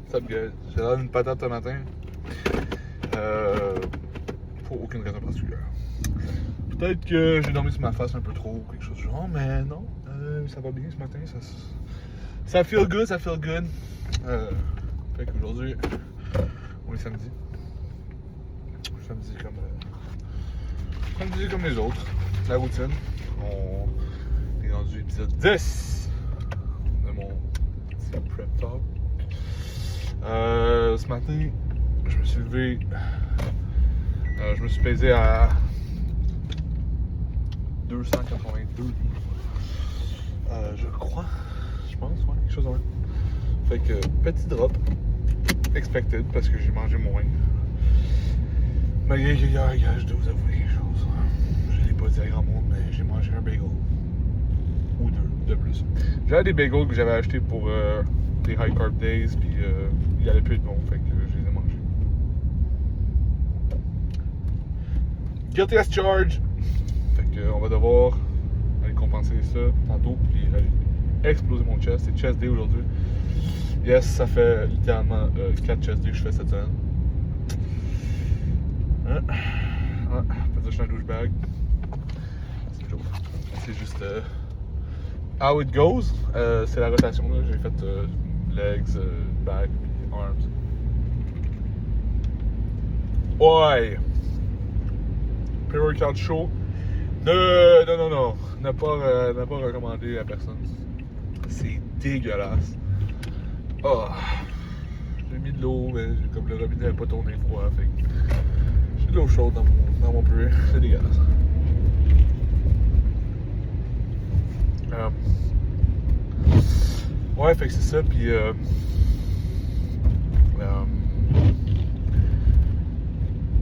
Ça me gueule. J'ai l'air d'une patate un matin. Pour aucune raison particulière. Peut-être que j'ai dormi sur ma face un peu trop ou quelque chose du genre, mais non. Ça va bien ce matin. Ça feel good, ça feel good. Fait qu'aujourd'hui, on est samedi. Samedi comme les autres. La routine. On est rendu épisode 10 de mon petit prep talk. Ce matin, je me suis levé. Je me suis pesé à 282 livres. Je crois. Je pense, ouais, quelque chose de même. Fait que petit drop. Expected parce que j'ai mangé moins. Malgré que hier, je dois vous avouer quelque chose. Je l'ai pas dit à grand monde, mais j'ai mangé un bagel. Ou deux de plus. J'avais des bagels que j'avais achetés pour les high carb days, puis il y allait plus de bon, fait que je les ai mangés. Guilty as charged! Fait que on va devoir aller compenser ça tantôt, puis aller exploser mon chest. C'est chest day aujourd'hui. Yes, ça fait littéralement 4 chest days que je fais cette semaine. Peut-être que je suis un douchebag. C'est une joke. C'est juste how it goes. C'est la rotation là. J'ai fait legs, back, puis arms. Ouais! Pre-workout show. Non. N'a pas recommandé à personne. C'est dégueulasse. Oh. J'ai mis de l'eau, mais comme le robinet n'avait pas tourné froid, fait que j'ai de l'eau chaude dans mon pre. C'est dégueulasse. Ouais, fait que c'est ça, puis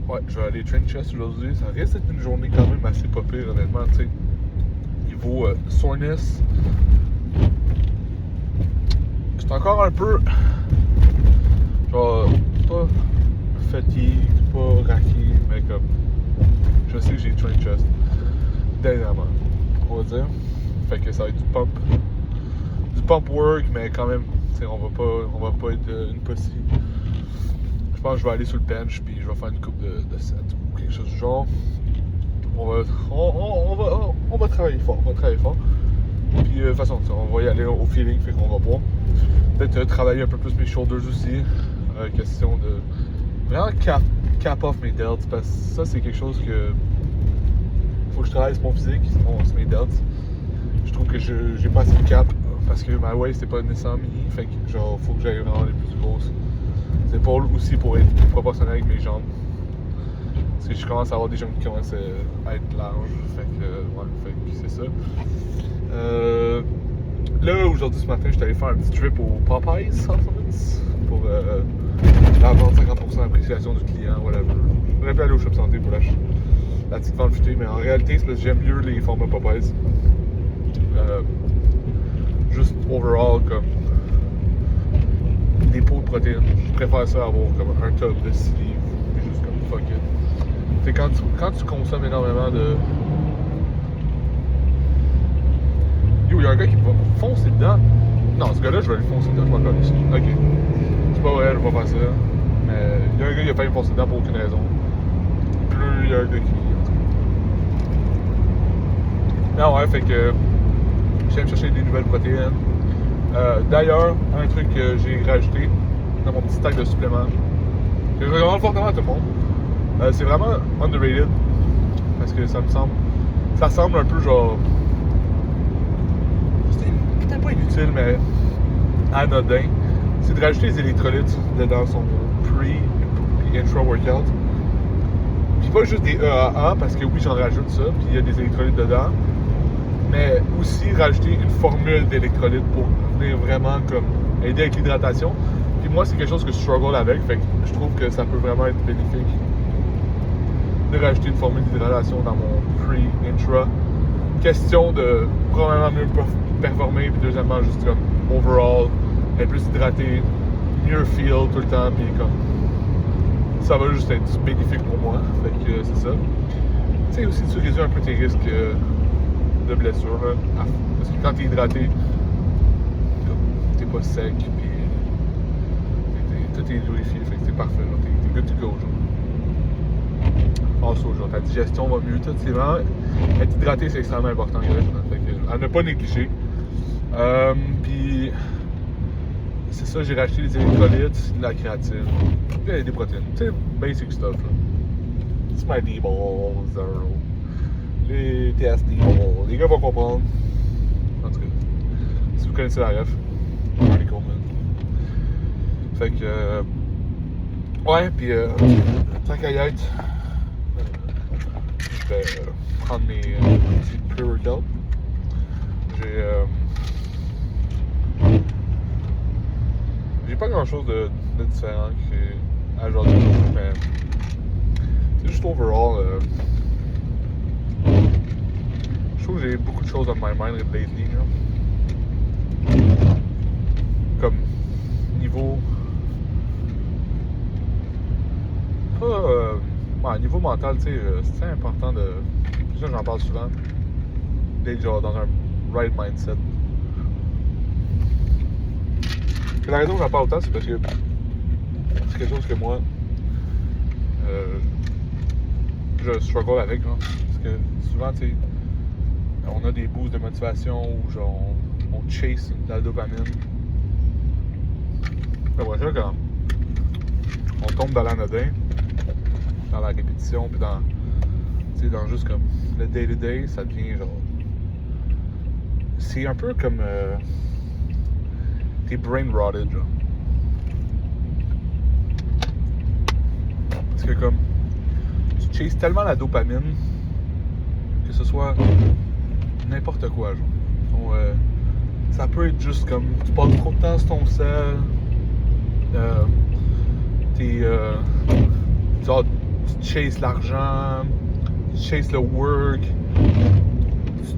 ouais, je vais aller train chest aujourd'hui. Ça risque d'être une journée quand même assez pas pire, honnêtement, tu sais. Niveau soreness, c'est encore un peu, genre, pas fatigue, pas raqué, mais comme, je sais que j'ai train chest dernièrement, on va dire. Fait que ça va être du pump work, mais quand même, tu sais, on va pas être une pussy. Je pense que je vais aller sur le bench, puis je vais faire une coupe de set ou quelque chose du genre. On va travailler fort, Puis de toute façon, on va y aller au feeling, fait qu'on va voir. Peut-être travailler un peu plus mes shoulders aussi. Question de vraiment cap off mes delts, parce que ça c'est quelque chose que faut que je travaille sur mon physique, sur mes delts. Je trouve que j'ai pas assez de cap, parce que ma waist c'est pas nécessairement mini, fait que genre faut que j'aille vraiment les plus grosses épaules aussi pour être proportionnel avec mes jambes. Parce que je commence à avoir des jambes qui commencent à être larges. Fait que c'est ça. Là, aujourd'hui, ce matin, j'étais allé faire un petit trip au Popeyes Supplements pour la vente 50% d'appréciation du client, whatever. J'aurais pu aller au Shop Santé pour la petite vente futée, mais en réalité, c'est parce que j'aime mieux les formats Popeyes. Juste overall, comme des pots de protéines. Je préfère ça avoir comme un top de 6 livres. Et juste comme fuck it. C'est quand tu consommes énormément de. Yo, y'a un gars qui va me foncer dedans. Non, ce gars-là, je vais lui foncer dedans, je m'en connais ici. Ok. C'est pas vrai, je vais pas faire ça. Mais y'a un gars qui a failli me foncer dedans pour aucune raison. Plus y'a un gars qui. Non, ouais, fait que. J'aime chercher des nouvelles protéines. D'ailleurs, un truc que j'ai rajouté dans mon petit stack de suppléments, que je recommande fortement à tout le monde, c'est vraiment underrated, parce que ça semble un peu genre, c'est peut-être pas inutile, mais anodin, c'est de rajouter des électrolytes dans son pre- et intra-workout. Puis pas juste des EAA, parce que oui, j'en rajoute ça, puis il y a des électrolytes dedans, mais aussi rajouter une formule d'électrolytes pour venir vraiment comme aider avec l'hydratation. Puis moi, c'est quelque chose que je struggle avec, fait que je trouve que ça peut vraiment être bénéfique de rajouter une formule d'hydratation dans mon pre-intra. Question de probablement mieux performer, puis deuxièmement, juste comme overall, être plus hydraté, mieux feel tout le temps, puis comme ça va juste être bénéfique pour moi. Fait que c'est ça. Tu sais, aussi, tu réduis un peu tes risques de blessures, là. Parce que quand t'es hydraté, t'es pas sec, puis tout est lubrifié, fait que c'est parfait, genre, t'es good to go, genre. Also, genre, ta digestion va mieux, tout, c'est vraiment... Être hydraté, c'est extrêmement important, guys, fait que, à ne pas négliger. Puis... C'est ça, j'ai racheté des électrolytes, de la créatine, puis des protéines, tu sais, basic stuff, là. C'est my D-balls, les TSD balls, les gars vont comprendre. En tout cas, si vous connaissez la ref, Marty Coleman. Fait que, ouais, puis tant qu'à y être, je vais prendre mes petits pre-workout. J'ai pas grand chose de différent qu'à genre de jour, mais c'est juste overall. Je trouve que j'ai beaucoup de choses on my mind lately, genre. Comme niveau. Pas. Niveau mental, tu sais, c'est important de. Ça, j'en parle souvent. D'être genre dans un right mindset. La raison que j'en parle autant, c'est parce que c'est quelque chose que moi je struggle avec, genre. Parce que souvent, tu sais, on a des boosts de motivation où genre on chase la dopamine. Après ça, quand on tombe dans l'anodin, dans la répétition, puis dans, tu sais, dans juste comme le day-to-day, ça devient genre. C'est un peu comme. T'es brain rotted, genre. Parce que comme tu chases tellement la dopamine que ce soit n'importe quoi, genre. Donc, ça peut être juste comme tu passes trop de temps sur ton sel, genre, tu chases l'argent, tu chases le work,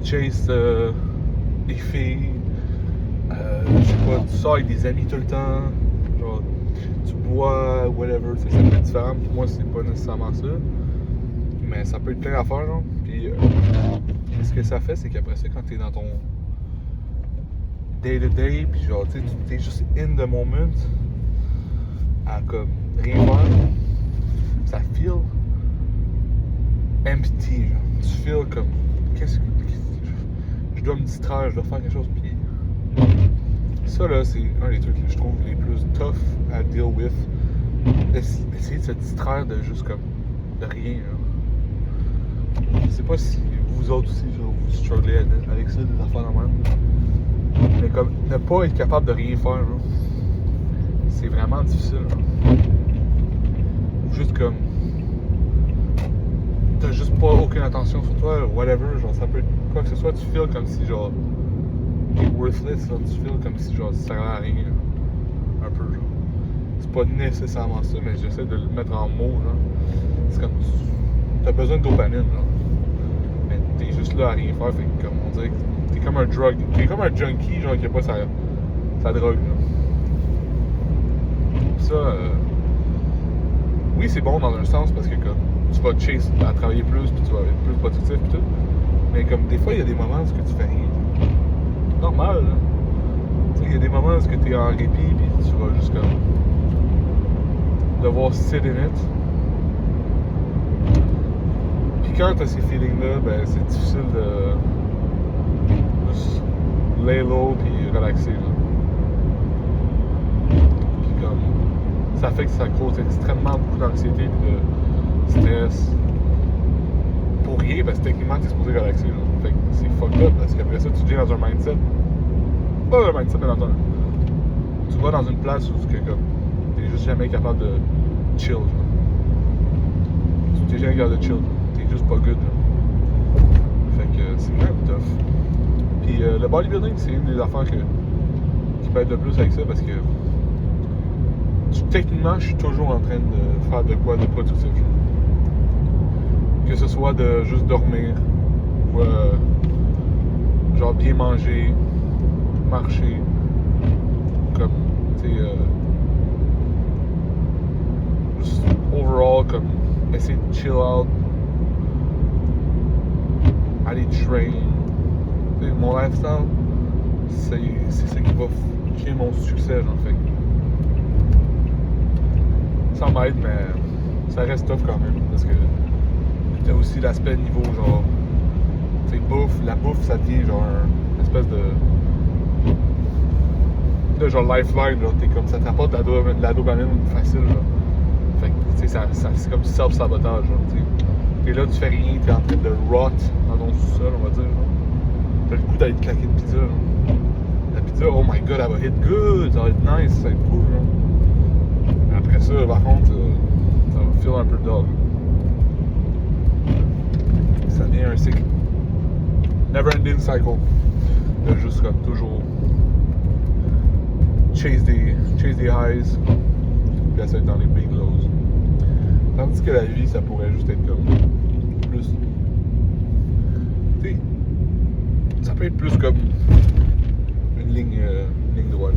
tu chases les filles. Je sais pas, tu sors avec des amis tout le temps, genre, tu bois, whatever, ça peut être différent. Pour moi, c'est pas nécessairement ça, mais ça peut être plein d'affaires, genre. Puis, ce que ça fait, c'est qu'après ça, quand t'es dans ton day-to-day, puis genre, tu sais, t'es juste in the moment, à comme rien faire, ça feel empty, genre. Tu feel comme, qu'est-ce que je dois me distraire, je dois faire quelque chose, puis ça là, c'est un des trucs que je trouve les plus tough à deal with. Essayer de se distraire de juste comme de rien. Là. Je sais pas si vous autres aussi, genre, vous strugglez avec ça, des affaires normales. Mais comme ne pas être capable de rien faire, genre, c'est vraiment difficile. Genre. Ou juste comme t'as juste pas aucune attention sur toi, whatever, genre ça peut être quoi que ce soit, tu feels comme si genre t'es worthless, là, tu feels comme si genre ça servait à rien, un peu genre. C'est pas nécessairement ça, mais j'essaie de le mettre en mots, genre. C'est comme t'as besoin de dopamine, genre. Mais t'es juste là à rien faire, fait que comme on dirait que t'es comme un drug, t'es comme un junkie, genre qui a pas sa drogue, là. Ça, oui c'est bon dans un sens parce que comme tu vas chase à travailler plus, puis tu vas être plus productif pis tout. Mais comme des fois il y a des moments où tu fais rien. Normal, là. Tu sais, il y a des moments où tu es en répit, puis tu vas juste comme devoir sit in it. Puis quand t'as ces feelings-là, ben c'est difficile de juste lay low puis relaxer, là. Puis comme ça fait que ça cause extrêmement beaucoup d'anxiété et de stress. Pour rien, parce que techniquement t'es supposé relaxer, là. Fait que c'est fucked up parce qu'après ça tu deviens dans un mindset. Pas dans un mindset, mais dans un. Tu vas dans une place où t'es juste jamais capable de chill, genre. T'es jamais capable de chill, t'es juste pas good, là. Fait que c'est quand même tough. Puis le bodybuilding, c'est une des affaires qui peut être le plus avec ça parce que techniquement, je suis toujours en train de faire de quoi de productif, genre. Que ce soit de juste dormir ou genre bien manger, marcher, comme, tu sais, juste overall, comme, essayer de chill out, aller train. Tu sais, mon lifestyle, c'est ça qui va créer mon succès, en fait. ça m'aide, mais ça reste tough quand même. Parce que t'as aussi l'aspect niveau genre. Tu sais, la bouffe, ça devient genre une espèce de genre lifeline, genre, t'es comme ça t'apporte de la dopamine facile, genre. Fait que, tu sais, c'est comme du self-sabotage, genre, tu sais. T'es là, tu fais rien, t'es en train de rot dans ton sous-sol, on va dire, genre. T'as le goût d'aller te claquer une pizza, genre. La pizza, oh my god, elle va hit good, ça va être nice, ça va être cool, genre. Après ça, par contre, ça va feel un peu dog. Ça devient un cycle. Never-ending cycle. De juste comme toujours chase des highs, puis essayer d'être dans les big lows. Tandis que la vie, ça pourrait juste être comme plus. Tu sais, ça peut être plus comme une ligne droite.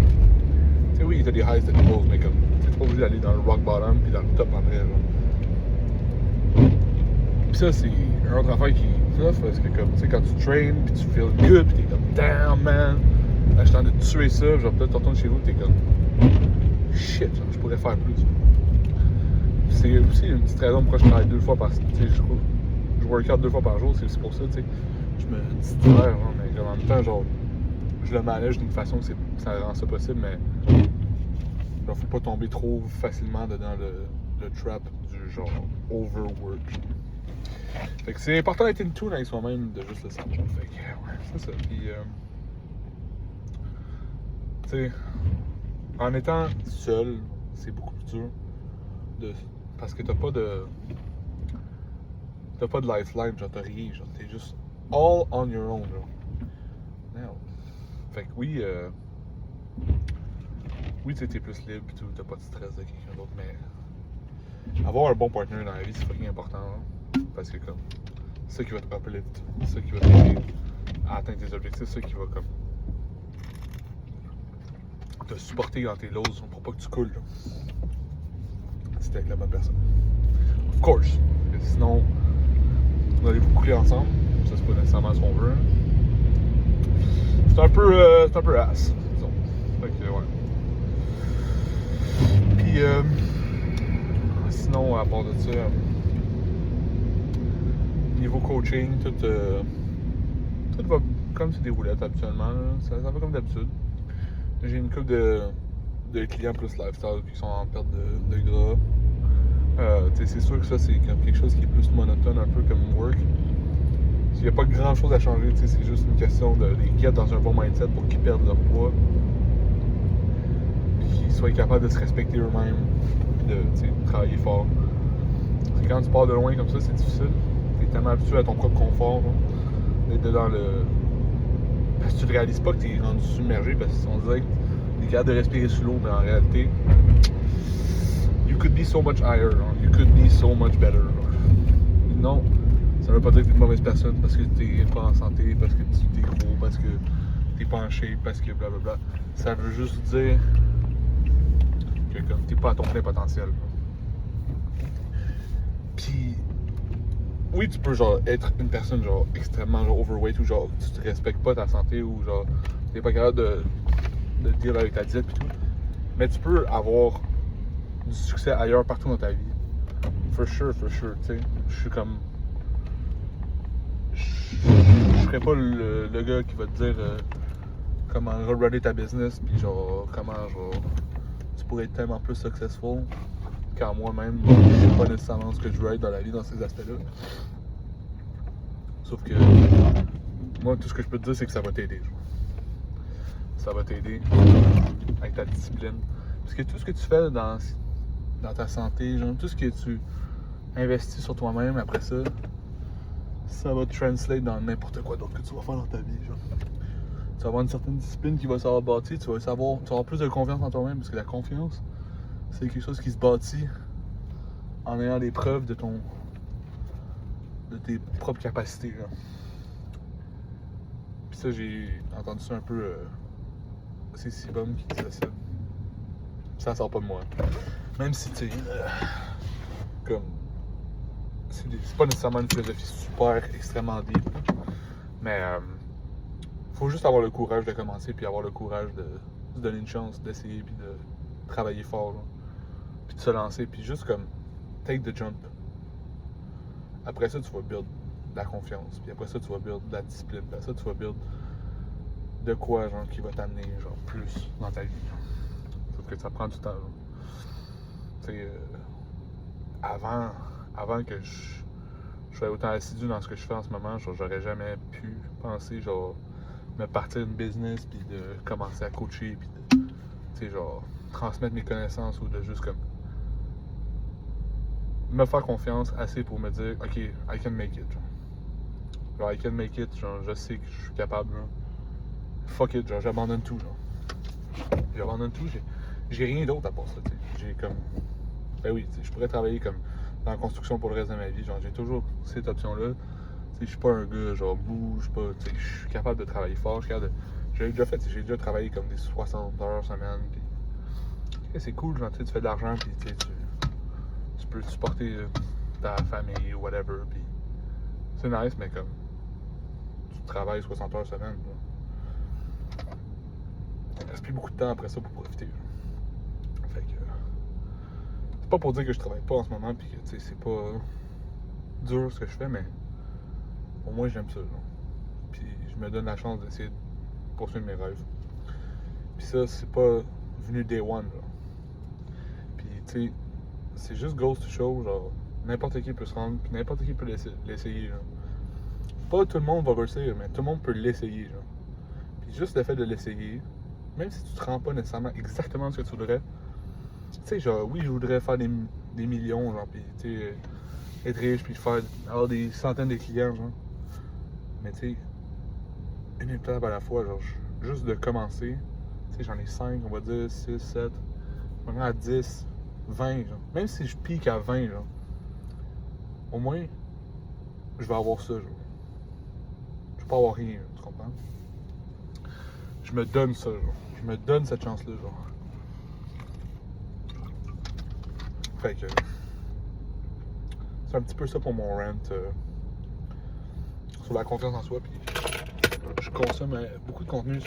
Tu sais, oui, t'as des highs, t'as des lows, mais comme, t'es pas obligé d'aller dans le rock bottom puis dans le top après, genre. Pis ça, c'est un autre affaire qui est tough, parce que comme, tu sais, quand tu train, pis tu feel good, pis t'es comme, damn man, là, je suis en train de tuer ça, genre, peut-être tu retournes chez vous, t'es comme, shit, genre, je pourrais faire plus. C'est aussi une petite raison pourquoi je travaille 2 fois par semaine, tu sais, je work out 2 fois par jour, c'est aussi pour ça, tu sais, je me distrais, hein, mais comme, en même temps, genre, je le manage d'une façon que ça rend ça possible, mais genre, faut pas tomber trop facilement dedans le trap du genre overwork. Fait que c'est important d'être in tune avec soi-même, de juste le savoir. Fait que, ouais, c'est ça. Puis, tu sais, en étant seul, c'est beaucoup plus dur. Parce que t'as pas de lifeline, genre, t'as rien, genre, t'es juste all on your own, genre. Now. Fait que oui, tu sais, t'es plus libre, pis t'as pas de stress de quelqu'un d'autre, mais avoir un bon partner dans la vie, c'est fucking important, hein? Parce que comme, c'est ça qui va te uplift, c'est ça qui va t'aider à atteindre tes objectifs, c'est ça qui va comme te supporter dans tes lows pour pas que tu coules, là. Si t'es avec la bonne personne. Of course. Parce que sinon, on allait vous couler ensemble. Ça, c'est pas nécessairement ce qu'on veut. Hein. C'est un peu ass, disons. Fait que, ouais. Puis, sinon, à part de ça, niveau coaching, tout va comme c'est des roulettes habituellement. Ça va comme d'habitude. J'ai une couple de clients plus lifestyle qui sont en perte de gras. C'est sûr que ça, c'est comme quelque chose qui est plus monotone, un peu comme work. Il n'y a pas grand chose à changer, c'est juste une question de les get dans un bon mindset pour qu'ils perdent leur poids. Puis qu'ils soient capables de se respecter eux-mêmes. Puis de travailler fort. Parce que quand tu pars de loin comme ça, c'est difficile. T'es tellement habitué à ton propre confort, d'être dans le. Parce que tu ne réalises pas que tu es rendu submergé, parce qu'on dirait que tu es capable de respirer sous l'eau, mais en réalité, you could be so much higher, you could be so much better. Non, ça veut pas dire que tu es une mauvaise personne parce que tu n'es pas en santé, parce que tu es gros, parce que tu n'es pas en shape, parce que blablabla. Ça veut juste dire que comme tu n'es pas à ton plein potentiel. Puis, oui, tu peux genre être une personne genre extrêmement genre overweight ou genre tu te respectes pas ta santé ou genre t'es pas capable de deal avec ta diète et tout. Mais tu peux avoir du succès ailleurs partout dans ta vie. For sure, tu sais. Je suis comme. Je serais pas le gars qui va te dire comment runner ta business puis genre comment genre tu pourrais être tellement plus successful. Quand moi-même, je sais pas nécessairement ce que je veux être dans la vie dans ces aspects-là. Sauf que moi, tout ce que je peux te dire, c'est que ça va t'aider. Ça va t'aider avec ta discipline. Parce que tout ce que tu fais dans ta santé, genre, tout ce que tu investis sur toi-même après ça, ça va te translate dans n'importe quoi d'autre que tu vas faire dans ta vie. Genre. Tu vas avoir une certaine discipline qui va se bâtir, tu vas avoir plus de confiance en toi-même, parce que la confiance, c'est quelque chose qui se bâtit en ayant des preuves de tes propres capacités. Là. Puis ça, j'ai entendu ça un peu. C'est Sibum qui disait ça. Ça sort pas de moi. Même si, tu sais, comme. C'est pas nécessairement une philosophie super extrêmement deep. Mais faut juste avoir le courage de commencer, puis avoir le courage de se donner une chance, d'essayer, puis de travailler fort. Là. puis de se lancer, puis juste comme take the jump. Après ça, tu vas build de la confiance, puis après ça, tu vas build de la discipline, puis après ça, tu vas build de quoi, genre, qui va t'amener, genre, plus dans ta vie. Sauf que ça prend du temps, genre. Tu sais, avant que je sois autant assidu dans ce que je fais en ce moment, genre, j'aurais jamais pu penser, genre, me partir une business, puis de commencer à coacher, puis de, tu sais, genre, transmettre mes connaissances ou de juste comme me faire confiance assez pour me dire, ok, I can make it, genre I can make it, genre, je sais que je suis capable, genre. Fuck it, genre, j'abandonne tout, genre. J'abandonne tout, j'ai rien d'autre à part ça, tu sais. J'ai comme, ben oui, tu sais, je pourrais travailler comme dans la construction pour le reste de ma vie, genre, j'ai toujours cette option-là. Tu sais, je suis pas un gars, genre, bouge pas, tu sais, je suis capable de travailler fort, je suis capable de... J'ai déjà travaillé comme des 60 heures semaine, puis c'est cool, genre, tu sais, tu fais de l'argent, puis tu peux supporter ta famille ou whatever, puis c'est nice, mais comme, tu travailles 60 heures semaine, là. Il reste plus beaucoup de temps après ça pour profiter, genre. Fait que, c'est pas pour dire que je travaille pas en ce moment, puis que, tu sais, c'est pas dur ce que je fais, mais au moins j'aime ça, genre. Puis je me donne la chance d'essayer de poursuivre mes rêves. Puis ça, c'est pas venu day one, genre. Puis, tu sais, c'est juste goes to show, genre, n'importe qui peut se rendre, puis n'importe qui peut l'essayer, genre. Pas tout le monde va réussir, mais tout le monde peut l'essayer, genre. Puis juste le fait de l'essayer, même si tu te rends pas nécessairement exactement ce que tu voudrais, tu sais, genre, oui, je voudrais faire des millions, genre, puis, tu sais, être riche, puis avoir des centaines de clients, genre. Mais, tu sais, une étape à la fois, genre, juste de commencer, tu sais, j'en ai 5, on va dire, 6, 7, maintenant à 10, 20, genre. Même si je pique à 20, genre, au moins, je vais avoir ça, genre. Je vais pas avoir rien, tu comprends? Je me donne ça, genre. Je me donne cette chance-là, genre. Fait que... c'est un petit peu ça pour mon rant sur la confiance en soi, puis je consomme beaucoup de contenu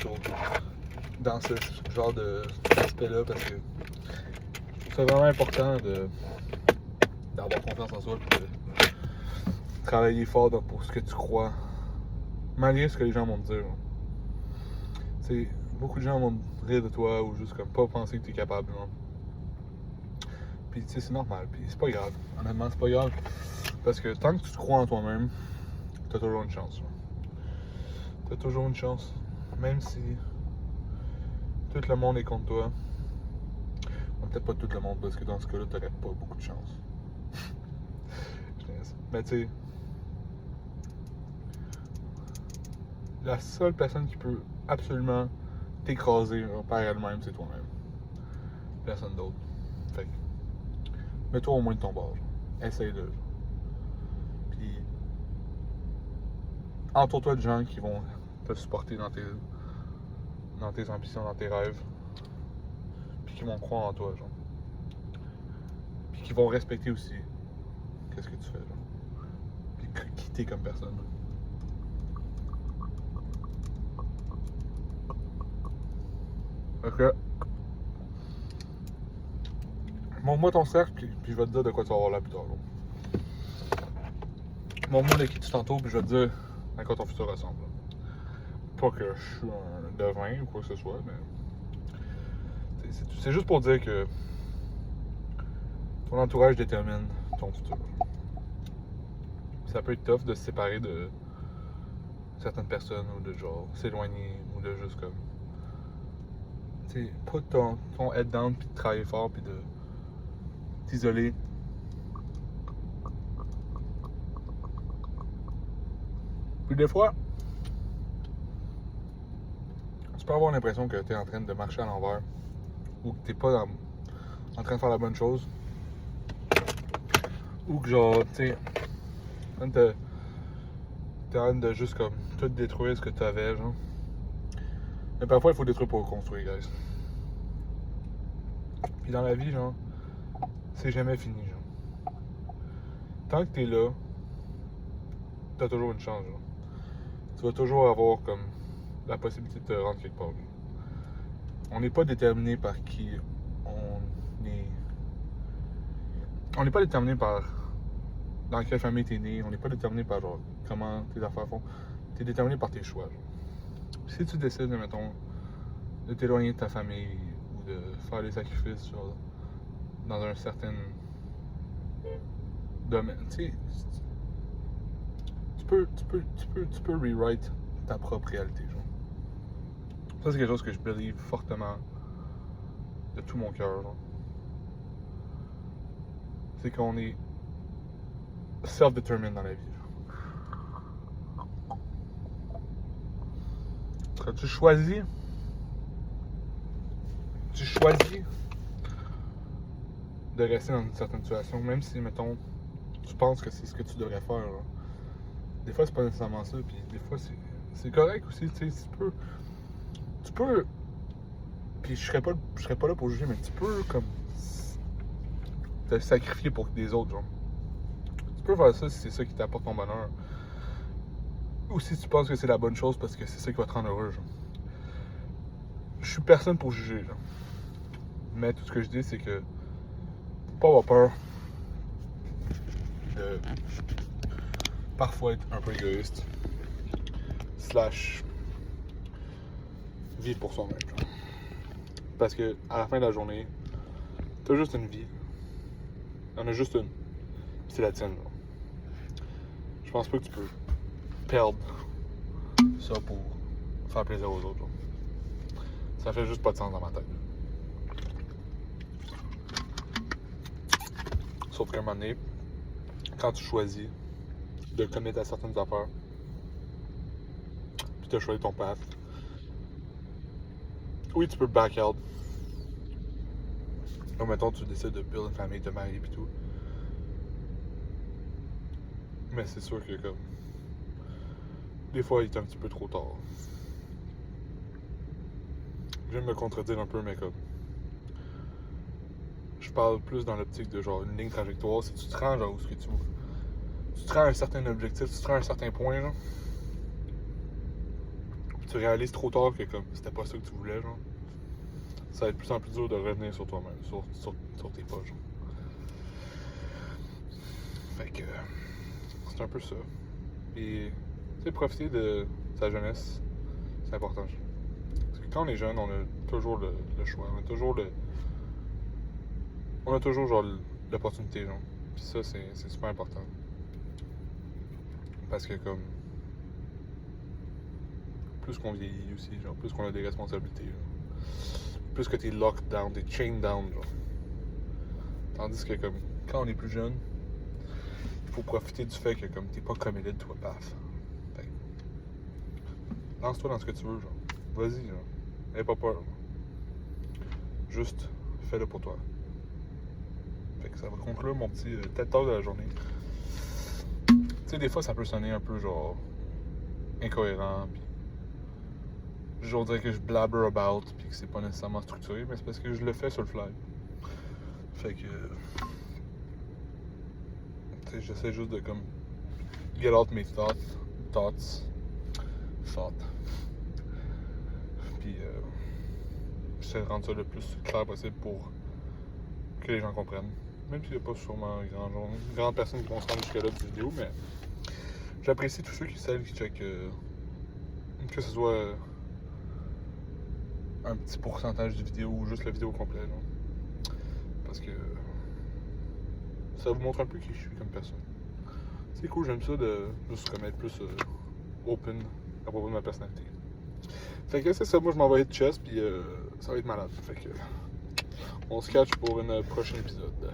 dans ce genre d'aspect-là, parce que c'est vraiment important d'avoir confiance en soi, puis de travailler fort pour ce que tu crois, malgré ce que les gens vont te dire. Tu sais, beaucoup de gens vont rire de toi ou juste comme pas penser que tu es capable. Non? Puis tu sais, c'est normal, puis c'est pas grave. Honnêtement, c'est pas grave, parce que tant que tu te crois en toi-même, t'as toujours une chance. T'as toujours une chance, même si tout le monde est contre toi. Peut-être pas tout le monde, parce que dans ce cas-là, t'aurais pas beaucoup de chance. Mais tu sais, la seule personne qui peut absolument t'écraser par elle-même, c'est toi-même. Personne d'autre. Fait que, mets-toi au moins de ton bord. Essaye-le. Puis, entoure-toi de gens qui vont te supporter dans tes ambitions, dans tes rêves. Puis qui vont croire en toi, genre. Puis qui vont respecter aussi qu'est-ce que tu fais, genre. Puis qui t'es comme personne. Ok. Montre-moi ton cercle, puis je vais te dire de quoi tu vas avoir là plus tard. Montre-moi de qui tu t'entoures, puis je vais te dire à quoi ton futur ressemble. Pas que je suis un devin ou quoi que ce soit, mais c'est juste pour dire que ton entourage détermine ton futur. Ça peut être tough de se séparer de certaines personnes ou de genre s'éloigner ou de juste comme... tu sais, pas ton head down puis de travailler fort puis de t'isoler. Puis des fois, tu peux avoir l'impression que tu es en train de marcher à l'envers ou que t'es pas en train de faire la bonne chose. Ou que genre, tu sais, t'es en train de juste comme tout détruire ce que tu avais, genre. Mais parfois, il faut détruire pour reconstruire, guys. Puis dans la vie, genre, c'est jamais fini, genre. Tant que t'es là, t'as toujours une chance, genre. Tu vas toujours avoir comme la possibilité de te rendre quelque part, genre. On n'est pas déterminé par qui on est On n'est pas déterminé par dans quelle famille t'es né, on n'est pas déterminé par genre comment tes affaires font. T'es déterminé par tes choix. Genre. Si tu décides, mettons, de t'éloigner de ta famille ou de faire des sacrifices genre, dans un certain domaine, tu sais, tu peux rewrite ta propre réalité. Genre. Ça, c'est quelque chose que je believe fortement de tout mon cœur. C'est qu'on est self-determined dans la vie. Quand tu choisis de rester dans une certaine situation, même si, mettons, tu penses que c'est ce que tu devrais faire. Là. Des fois, c'est pas nécessairement ça, puis des fois, c'est correct aussi, tu sais, tu peux, puis je serais pas là pour juger, mais tu peux, comme, te sacrifier pour des autres, genre. Tu peux faire ça si c'est ça qui t'apporte ton bonheur. Ou si tu penses que c'est la bonne chose parce que c'est ça qui va te rendre heureux, genre. Je suis personne pour juger, genre. Mais tout ce que je dis, c'est que faut pas avoir peur de parfois être un peu égoïste / vivre pour soi-même. Parce que à la fin de la journée, t'as juste une vie. Y'en a juste une. C'est la tienne. Genre. Je pense pas que tu peux perdre ça pour faire plaisir aux autres. Genre. Ça fait juste pas de sens dans ma tête. Sauf qu'à un moment donné, quand tu choisis de commettre à certaines affaires, puis tu as choisi ton path, oui, tu peux back out. Donc, mettons, tu décides de build une famille, te marier et tout. Mais c'est sûr que, comme, des fois, il est un petit peu trop tard. Je viens de me contredire un peu, mais comme, je parle plus dans l'optique de genre une ligne trajectoire. Si tu te rends genre où ce que tu te rends à un certain objectif, tu te rends à un certain point, genre, tu réalises trop tard que comme c'était pas ça que tu voulais, genre, ça va être de plus en plus dur de revenir sur toi-même, sur tes pas, genre. Fait que c'est un peu ça. Puis, tu sais, profiter de sa jeunesse, c'est important. Parce que quand on est jeune, on a toujours le choix, on a toujours genre l'opportunité, genre. Puis ça, c'est super important. Parce que comme plus qu'on vieillit aussi, genre, plus qu'on a des responsabilités, genre. Plus que t'es locked down, t'es chained down, genre. Tandis que comme quand on est plus jeune, il faut profiter du fait que comme t'es pas committed to a path. Fait que, lance-toi dans ce que tu veux, genre. Vas-y, genre. N'aie pas peur. Genre. Juste fais-le pour toi. Fait que ça va conclure mon petit TED Talk de la journée. Tu sais, des fois ça peut sonner un peu genre incohérent, pis je dirais que je blabber about, puis que c'est pas nécessairement structuré, mais c'est parce que je le fais sur le fly. Fait que, tu sais, j'essaie juste de comme get out mes thoughts, puis j'essaie de rendre ça le plus clair possible pour que les gens comprennent. Même s'il n'y a pas sûrement une grande personne qui vont se rendre jusqu'à là de vidéo, mais j'apprécie tous ceux qui savent, qui checkent que ce soit un petit pourcentage de vidéo ou juste la vidéo complète. Là. Parce que ça vous montre un peu qui je suis comme personne. C'est cool, j'aime ça de juste comme être plus open à propos de ma personnalité. Fait que c'est ça, moi je m'en vais hit chess puis ça va être malade. Fait que on se catch pour une prochaine épisode.